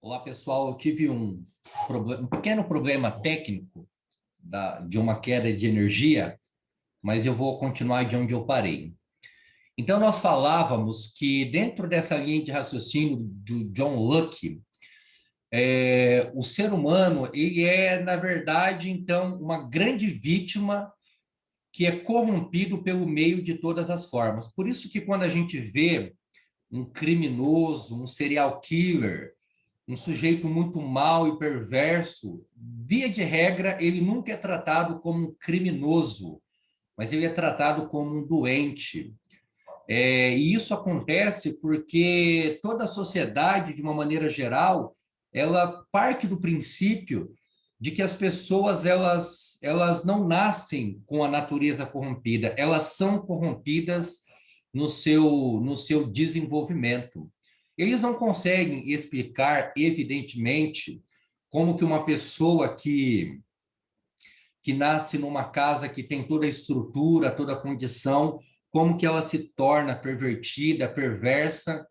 Olá, pessoal. Eu tive um pequeno problema técnico de uma queda de energia, mas eu vou continuar de onde eu parei. Então, nós falávamos que dentro dessa linha de raciocínio do John Locke, o ser humano, ele é, na verdade, então, uma grande vítima que é corrompido pelo meio de todas as formas. Por isso que quando a gente vê um criminoso, um serial killer, um sujeito muito mau e perverso, via de regra, ele nunca é tratado como um criminoso, mas ele é tratado como um doente. E isso acontece porque toda a sociedade, de uma maneira geral, ela parte do princípio de que as pessoas elas não nascem com a natureza corrompida, elas são corrompidas no seu desenvolvimento. Eles não conseguem explicar, evidentemente, como que uma pessoa que nasce numa casa que tem toda a estrutura, toda a condição, como que ela se torna pervertida, perversa,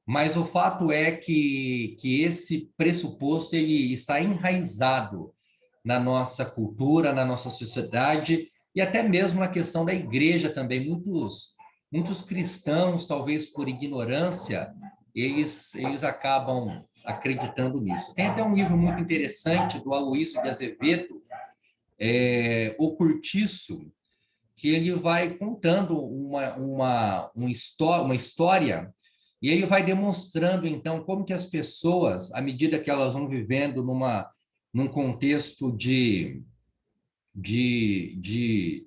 mas o fato é que esse pressuposto ele está enraizado na nossa cultura, na nossa sociedade e até mesmo na questão da igreja também. Muitos cristãos, talvez por ignorância, eles acabam acreditando nisso. Tem até um livro muito interessante do Aloísio de Azevedo, O Curtiço, que ele vai contando uma história e ele vai demonstrando, então, como que as pessoas, à medida que elas vão vivendo num contexto de, de,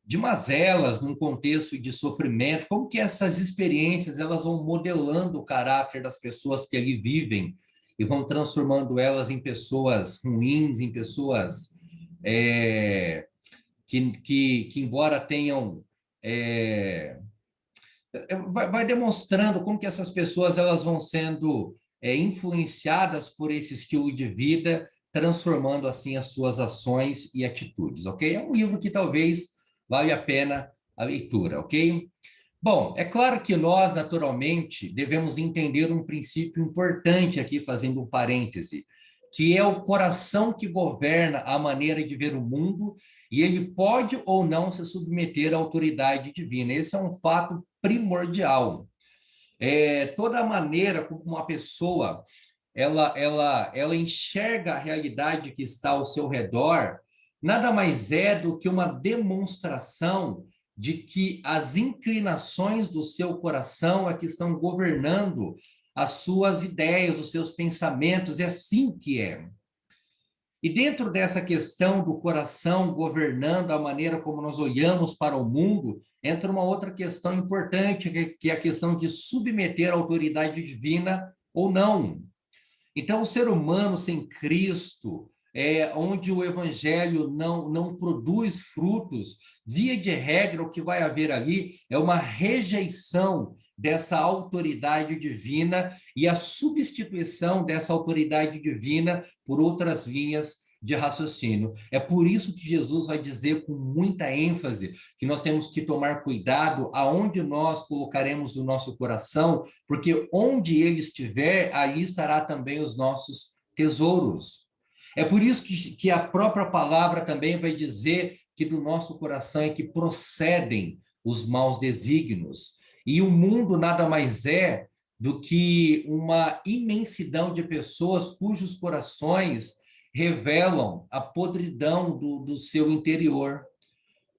de mazelas, num contexto de sofrimento, como que essas experiências elas vão modelando o caráter das pessoas que ali vivem e vão transformando elas em pessoas ruins, em pessoas que embora tenham vai demonstrando como que essas pessoas elas vão sendo influenciadas por esse estilo de vida, transformando assim as suas ações e atitudes, ok? É um livro que talvez vale a pena a leitura, ok? Bom, é claro que nós, naturalmente, devemos entender um princípio importante aqui, fazendo um parêntese, que é o coração que governa a maneira de ver o mundo e ele pode ou não se submeter à autoridade divina. Esse é um fato primordial. Toda a maneira como uma pessoa ela enxerga a realidade que está ao seu redor, nada mais é do que uma demonstração de que as inclinações do seu coração é que estão governando as suas ideias, os seus pensamentos, é assim que é. E dentro dessa questão do coração governando a maneira como nós olhamos para o mundo, entra uma outra questão importante, que é a questão de submeter a autoridade divina ou não. Então, o ser humano sem Cristo, onde o evangelho não produz frutos, via de regra, o que vai haver ali é uma rejeição dessa autoridade divina e a substituição dessa autoridade divina por outras linhas de raciocínio. É por isso que Jesus vai dizer com muita ênfase que nós temos que tomar cuidado aonde nós colocaremos o nosso coração, porque onde ele estiver, ali estará também os nossos tesouros. É por isso que a própria palavra também vai dizer que do nosso coração é que procedem os maus desígnios. E o mundo nada mais é do que uma imensidão de pessoas cujos corações revelam a podridão do seu interior.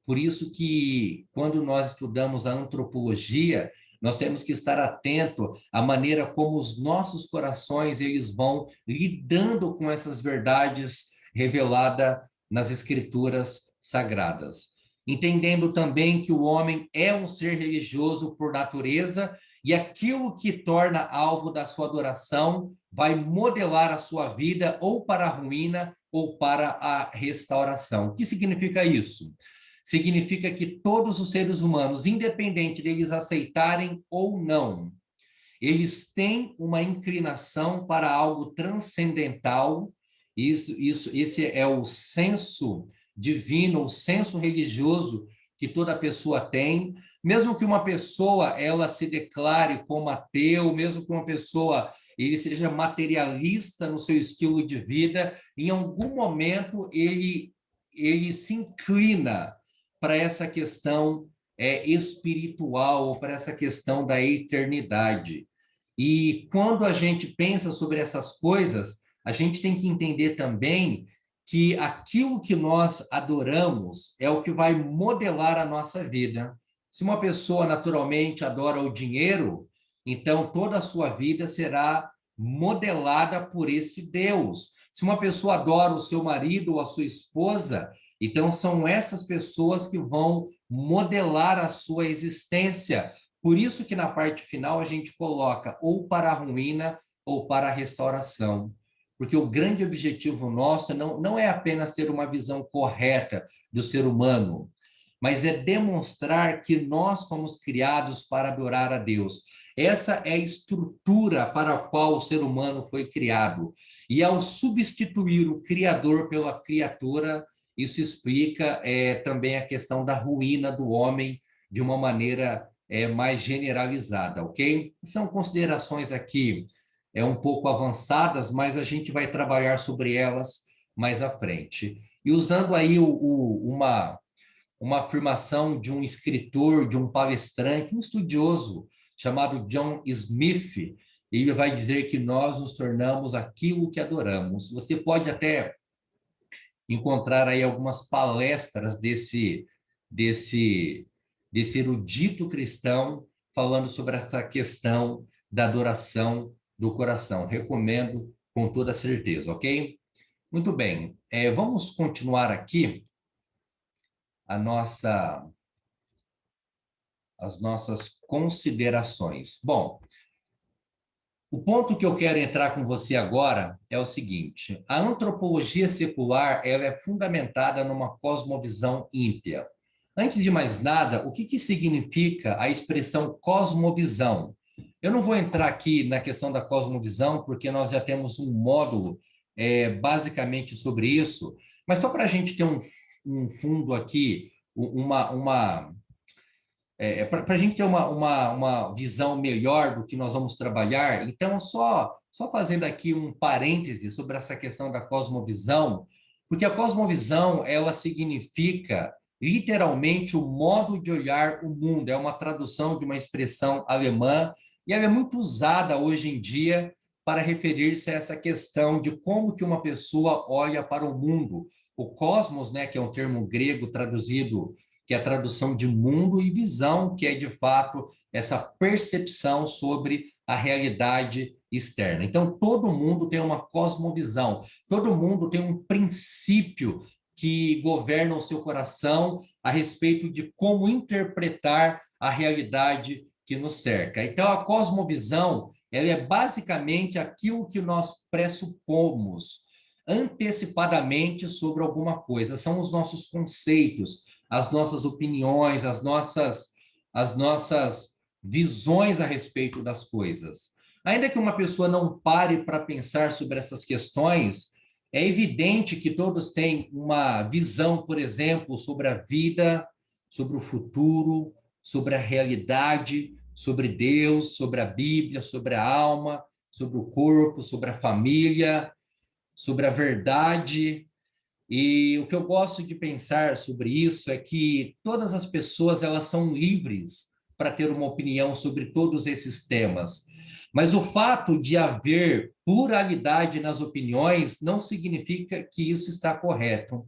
Por isso que, quando nós estudamos a antropologia, nós temos que estar atento à maneira como os nossos corações eles vão lidando com essas verdades reveladas nas escrituras sagradas. Entendendo também que o homem é um ser religioso por natureza e aquilo que torna alvo da sua adoração vai modelar a sua vida ou para a ruína ou para a restauração. O que significa isso? Significa que todos os seres humanos, independente deles aceitarem ou não, eles têm uma inclinação para algo transcendental. Esse é o senso divino, o senso religioso que toda pessoa tem. Mesmo que uma pessoa ela se declare como ateu, mesmo que uma pessoa ele seja materialista no seu estilo de vida, em algum momento ele se inclina para essa questão espiritual, ou para essa questão da eternidade. E quando a gente pensa sobre essas coisas, a gente tem que entender também que aquilo que nós adoramos é o que vai modelar a nossa vida. Se uma pessoa naturalmente adora o dinheiro, então toda a sua vida será modelada por esse Deus. Se uma pessoa adora o seu marido ou a sua esposa, então são essas pessoas que vão modelar a sua existência. Por isso que na parte final a gente coloca ou para a ruína ou para a restauração. Porque o grande objetivo nosso não é apenas ter uma visão correta do ser humano, mas é demonstrar que nós fomos criados para adorar a Deus. Essa é a estrutura para a qual o ser humano foi criado. E ao substituir o Criador pela criatura, isso explica também a questão da ruína do homem de uma maneira mais generalizada, ok? São considerações aqui um pouco avançadas, mas a gente vai trabalhar sobre elas mais à frente. E usando aí uma afirmação de um escritor, de um palestrante, um estudioso chamado John Smith, ele vai dizer que nós nos tornamos aquilo que adoramos. Você pode até encontrar aí algumas palestras desse erudito cristão falando sobre essa questão da adoração do coração. Recomendo com toda certeza, ok? Muito bem, vamos continuar aqui as nossas considerações. Bom, o ponto que eu quero entrar com você agora é o seguinte: a antropologia secular ela é fundamentada numa cosmovisão ímpia. Antes de mais nada, o que significa a expressão cosmovisão? Eu não vou entrar aqui na questão da cosmovisão, porque nós já temos um módulo basicamente sobre isso, mas só para a gente ter um fundo aqui, para a gente ter uma visão melhor do que nós vamos trabalhar, então, só fazendo aqui um parêntese sobre essa questão da cosmovisão, porque a cosmovisão, ela significa, literalmente, o modo de olhar o mundo, é uma tradução de uma expressão alemã, e ela é muito usada hoje em dia para referir-se a essa questão de como que uma pessoa olha para o mundo. O cosmos, né, que é um termo grego traduzido, que é a tradução de mundo, e visão, que é, de fato, essa percepção sobre a realidade externa. Então, todo mundo tem uma cosmovisão, todo mundo tem um princípio que governa o seu coração a respeito de como interpretar a realidade que nos cerca. Então, a cosmovisão, ela é basicamente aquilo que nós pressupomos antecipadamente sobre alguma coisa, são os nossos conceitos, as nossas opiniões, as nossas visões a respeito das coisas. Ainda que uma pessoa não pare para pensar sobre essas questões, é evidente que todos têm uma visão, por exemplo, sobre a vida, sobre o futuro, sobre a realidade, sobre Deus, sobre a Bíblia, sobre a alma, sobre o corpo, sobre a família, sobre a verdade. E o que eu gosto de pensar sobre isso é que todas as pessoas elas são livres para ter uma opinião sobre todos esses temas. Mas o fato de haver pluralidade nas opiniões não significa que isso está correto.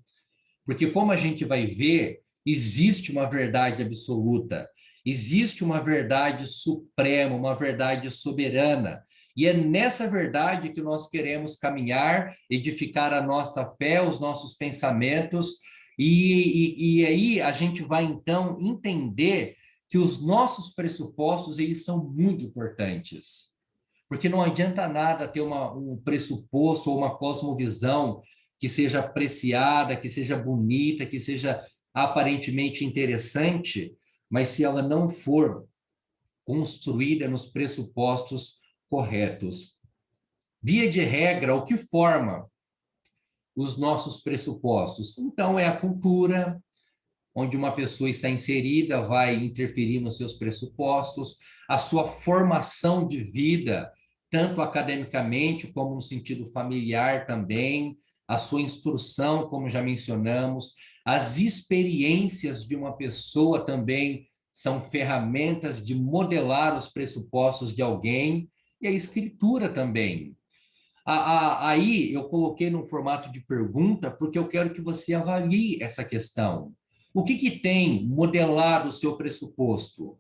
Porque, como a gente vai ver, existe uma verdade absoluta, existe uma verdade suprema, uma verdade soberana. E é nessa verdade que nós queremos caminhar, edificar a nossa fé, os nossos pensamentos, e aí a gente vai, então, entender que os nossos pressupostos, eles são muito importantes. Porque não adianta nada ter um pressuposto ou uma cosmovisão que seja apreciada, que seja bonita, que seja aparentemente interessante, mas se ela não for construída nos pressupostos corretos. Via de regra, o que forma os nossos pressupostos? Então, é a cultura, onde uma pessoa está inserida, vai interferir nos seus pressupostos, a sua formação de vida tanto academicamente como no sentido familiar também, a sua instrução, como já mencionamos, as experiências de uma pessoa também são ferramentas de modelar os pressupostos de alguém, e a escritura também. Aí eu coloquei no formato de pergunta, porque eu quero que você avalie essa questão. O que, que tem modelado o seu pressuposto?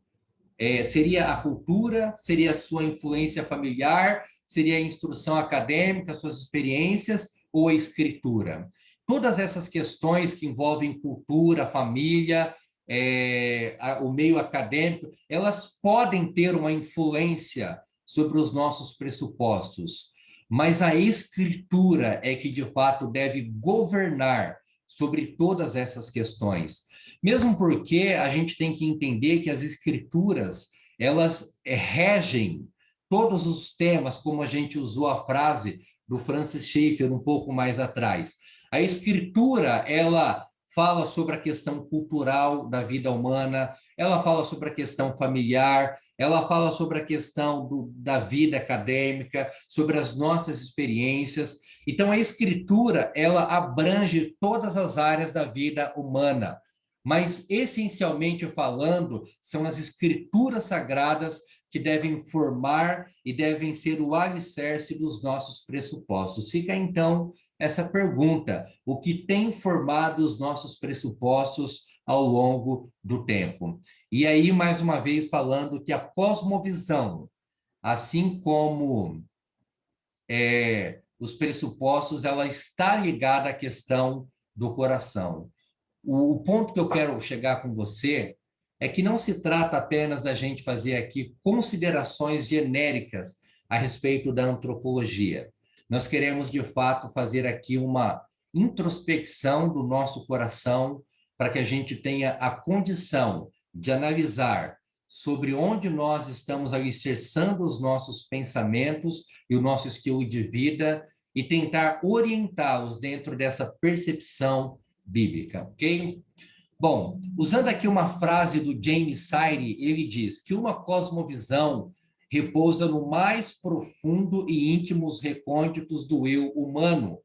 Seria a cultura? Seria a sua influência familiar? Seria a instrução acadêmica, suas experiências ou a escritura? Todas essas questões que envolvem cultura, família, o meio acadêmico, elas podem ter uma influência sobre os nossos pressupostos, mas a escritura é que, de fato, deve governar sobre todas essas questões. Mesmo porque a gente tem que entender que as escrituras, elas regem todos os temas, como a gente usou a frase do Francis Schaeffer um pouco mais atrás. A escritura, ela fala sobre a questão cultural da vida humana, ela fala sobre a questão familiar, ela fala sobre a questão da vida acadêmica, sobre as nossas experiências. Então, a escritura, ela abrange todas as áreas da vida humana, mas, essencialmente falando, são as escrituras sagradas que devem formar e devem ser o alicerce dos nossos pressupostos. Fica, então, essa pergunta: o que tem formado os nossos pressupostos ao longo do tempo? E aí, mais uma vez, falando que a cosmovisão, assim como os pressupostos, ela está ligada à questão do coração. O ponto que eu quero chegar com você é que não se trata apenas da gente fazer aqui considerações genéricas a respeito da antropologia. Nós queremos, de fato, fazer aqui uma introspecção do nosso coração para que a gente tenha a condição de analisar sobre onde nós estamos alicerçando os nossos pensamentos e o nosso estilo de vida e tentar orientá-los dentro dessa percepção bíblica, ok? Bom, usando aqui uma frase do James Sire, ele diz que uma cosmovisão repousa no mais profundo e íntimos recônditos do eu humano.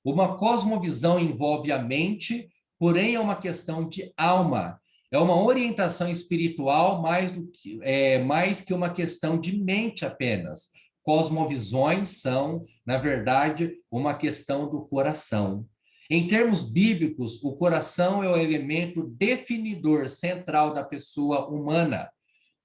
Uma cosmovisão envolve a mente, porém é uma questão de alma. É uma orientação espiritual mais que uma questão de mente apenas. Cosmovisões são, na verdade, uma questão do coração. Em termos bíblicos, o coração é o elemento definidor central da pessoa humana.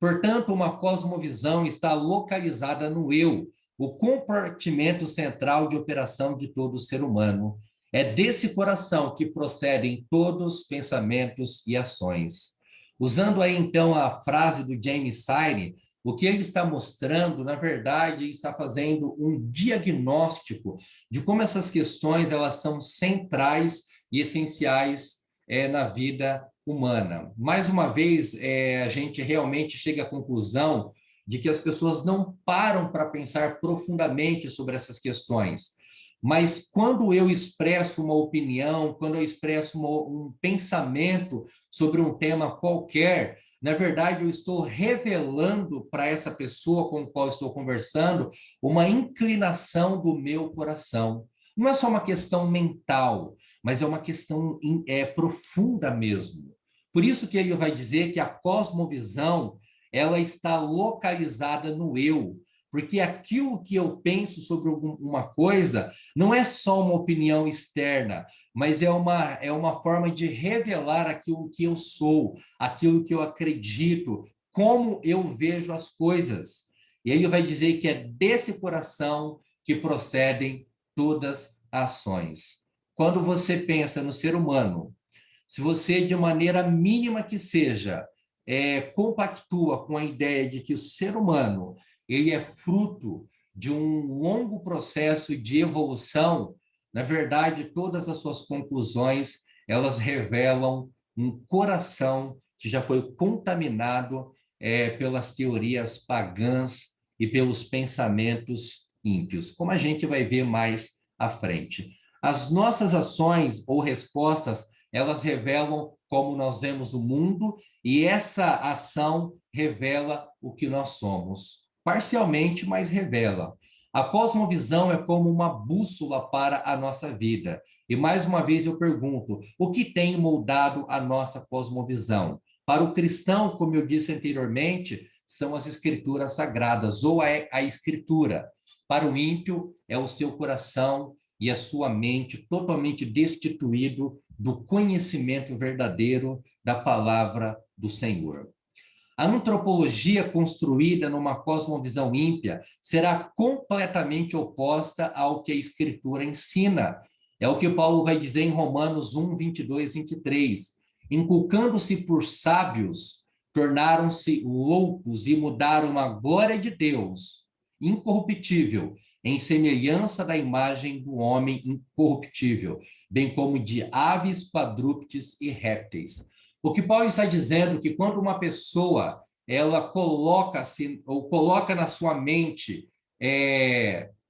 Portanto, uma cosmovisão está localizada no eu, o compartimento central de operação de todo ser humano. É desse coração que procedem todos os pensamentos e ações. Usando aí, então, a frase do James Sire, o que ele está mostrando, na verdade, ele está fazendo um diagnóstico de como essas questões elas são centrais e essenciais na vida humana. Mais uma vez, a gente realmente chega à conclusão de que as pessoas não param para pensar profundamente sobre essas questões. Mas quando eu expresso uma opinião, quando eu expresso um pensamento sobre um tema qualquer, na verdade, eu estou revelando para essa pessoa com a qual estou conversando uma inclinação do meu coração. Não é só uma questão mental, mas é uma questão profunda mesmo. Por isso que ele vai dizer que a cosmovisão ela está localizada no eu, porque aquilo que eu penso sobre uma coisa não é só uma opinião externa, mas é uma forma de revelar aquilo que eu sou, aquilo que eu acredito, como eu vejo as coisas. E aí ele vai dizer que é desse coração que procedem todas as ações. Quando você pensa no ser humano, se você, de maneira mínima que seja, compactua com a ideia de que o ser humano ele é fruto de um longo processo de evolução, na verdade, todas as suas conclusões, elas revelam um coração que já foi contaminado pelas teorias pagãs e pelos pensamentos ímpios, como a gente vai ver mais à frente. As nossas ações ou respostas, elas revelam como nós vemos o mundo e essa ação revela o que nós somos. Parcialmente, mas revela. A cosmovisão é como uma bússola para a nossa vida. E mais uma vez eu pergunto, o que tem moldado a nossa cosmovisão? Para o cristão, como eu disse anteriormente, são as escrituras sagradas, ou a escritura. Para o ímpio, é o seu coração e a sua mente totalmente destituído do conhecimento verdadeiro da palavra do Senhor. A antropologia construída numa cosmovisão ímpia será completamente oposta ao que a Escritura ensina. É o que Paulo vai dizer em Romanos 1, 22, 23. Inculcando-se por sábios, tornaram-se loucos e mudaram a glória de Deus, incorruptível, em semelhança da imagem do homem incorruptível, bem como de aves, quadrúpedes e répteis. O que Paulo está dizendo é que quando uma pessoa ela coloca-se ou coloca na sua mente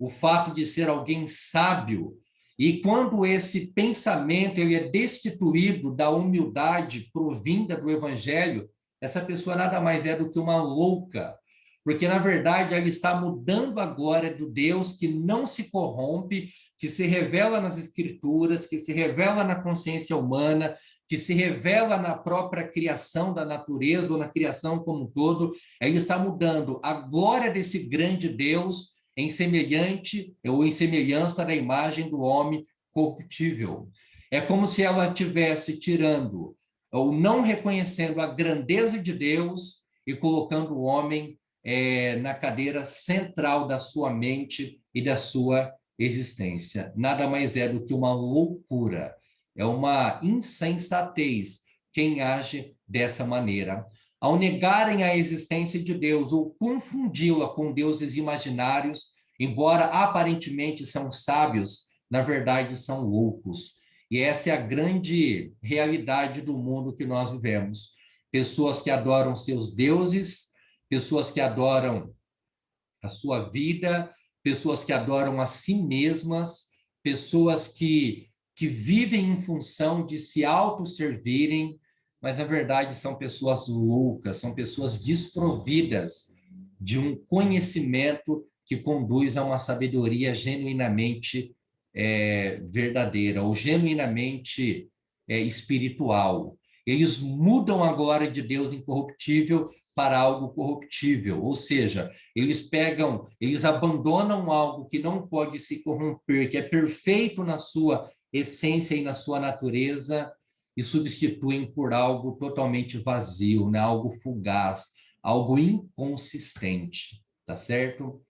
o fato de ser alguém sábio, e quando esse pensamento ele é destituído da humildade provinda do evangelho, essa pessoa nada mais é do que uma louca, porque na verdade ela está mudando a glória do Deus que não se corrompe, que se revela nas escrituras, que se revela na consciência humana, que se revela na própria criação da natureza ou na criação como um todo. Ela está mudando a glória desse grande Deus em semelhante ou em semelhança da imagem do homem corruptível. É como se ela estivesse tirando ou não reconhecendo a grandeza de Deus e colocando o homem na cadeira central da sua mente e da sua existência. Nada mais é do que uma loucura, é uma insensatez quem age dessa maneira. Ao negarem a existência de Deus ou confundi-la com deuses imaginários, embora aparentemente são sábios, na verdade são loucos. E essa é a grande realidade do mundo que nós vivemos. Pessoas que adoram seus deuses, pessoas que adoram a sua vida, pessoas que adoram a si mesmas, pessoas que vivem em função de se autosservirem, mas na verdade são pessoas loucas, são pessoas desprovidas de um conhecimento que conduz a uma sabedoria genuinamente verdadeira ou genuinamente espiritual. Eles mudam a glória de Deus incorruptível para algo corruptível, ou seja, eles abandonam algo que não pode se corromper, que é perfeito na sua essência e na sua natureza, e substituem por algo totalmente vazio, né? Algo fugaz, algo inconsistente, tá certo?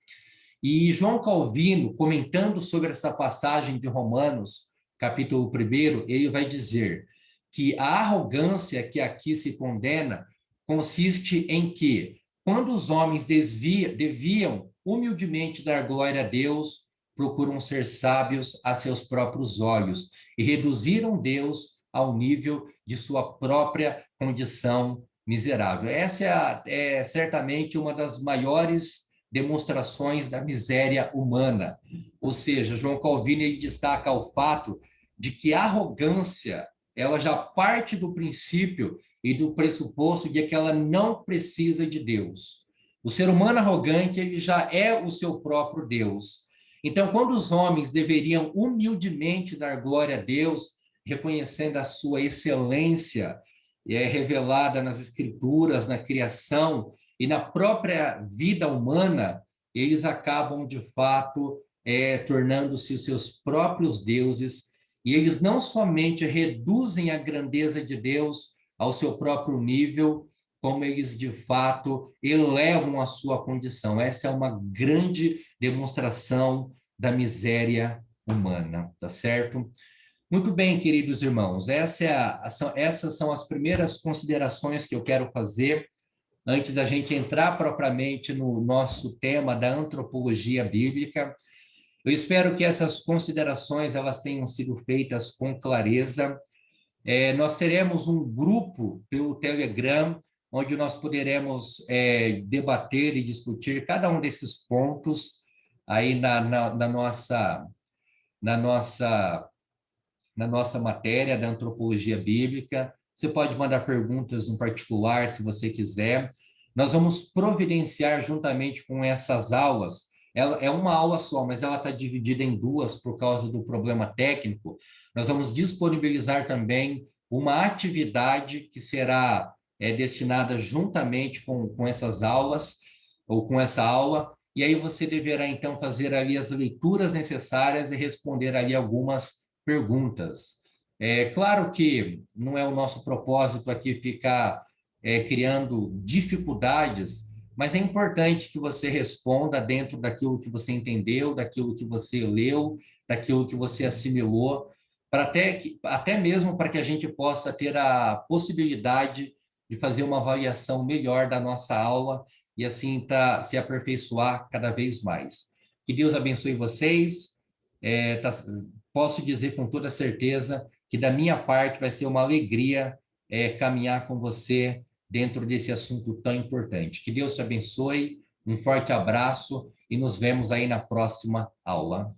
E João Calvino, comentando sobre essa passagem de Romanos, capítulo 1, ele vai dizer que a arrogância que aqui se condena consiste em que, quando os homens deviam humildemente dar glória a Deus, procuram ser sábios a seus próprios olhos e reduziram Deus ao nível de sua própria condição miserável. Essa é certamente uma das maiores demonstrações da miséria humana. Ou seja, João Calvino ele destaca o fato de que a arrogância ela já parte do princípio e do pressuposto de que ela não precisa de Deus. O ser humano arrogante ele já é o seu próprio Deus. Então, quando os homens deveriam humildemente dar glória a Deus, reconhecendo a sua excelência revelada nas escrituras, na criação e na própria vida humana, eles acabam, de fato, tornando-se os seus próprios deuses, e eles não somente reduzem a grandeza de Deus ao seu próprio nível, como eles, de fato, elevam a sua condição. Essa é uma grande demonstração da miséria humana, tá certo? Muito bem, queridos irmãos, essas são as primeiras considerações que eu quero fazer antes da gente entrar propriamente no nosso tema da antropologia bíblica. Eu espero que essas considerações elas tenham sido feitas com clareza. Nós teremos um grupo pelo Telegram, onde nós poderemos debater e discutir cada um desses pontos aí na nossa matéria da antropologia bíblica. Você pode mandar perguntas em particular, se você quiser. Nós vamos providenciar, juntamente com essas aulas, ela é uma aula só, mas ela está dividida em duas por causa do problema técnico. Nós vamos disponibilizar também uma atividade que será destinada juntamente com essas aulas, ou com essa aula, e aí você deverá, então, fazer ali as leituras necessárias e responder ali algumas perguntas. É claro que não é o nosso propósito aqui ficar criando dificuldades, mas é importante que você responda dentro daquilo que você entendeu, daquilo que você leu, daquilo que você assimilou, para até mesmo para que a gente possa ter a possibilidade de fazer uma avaliação melhor da nossa aula e assim se aperfeiçoar cada vez mais. Que Deus abençoe vocês. Posso dizer com toda certeza que da minha parte vai ser uma alegria caminhar com você dentro desse assunto tão importante. Que Deus te abençoe, um forte abraço e nos vemos aí na próxima aula.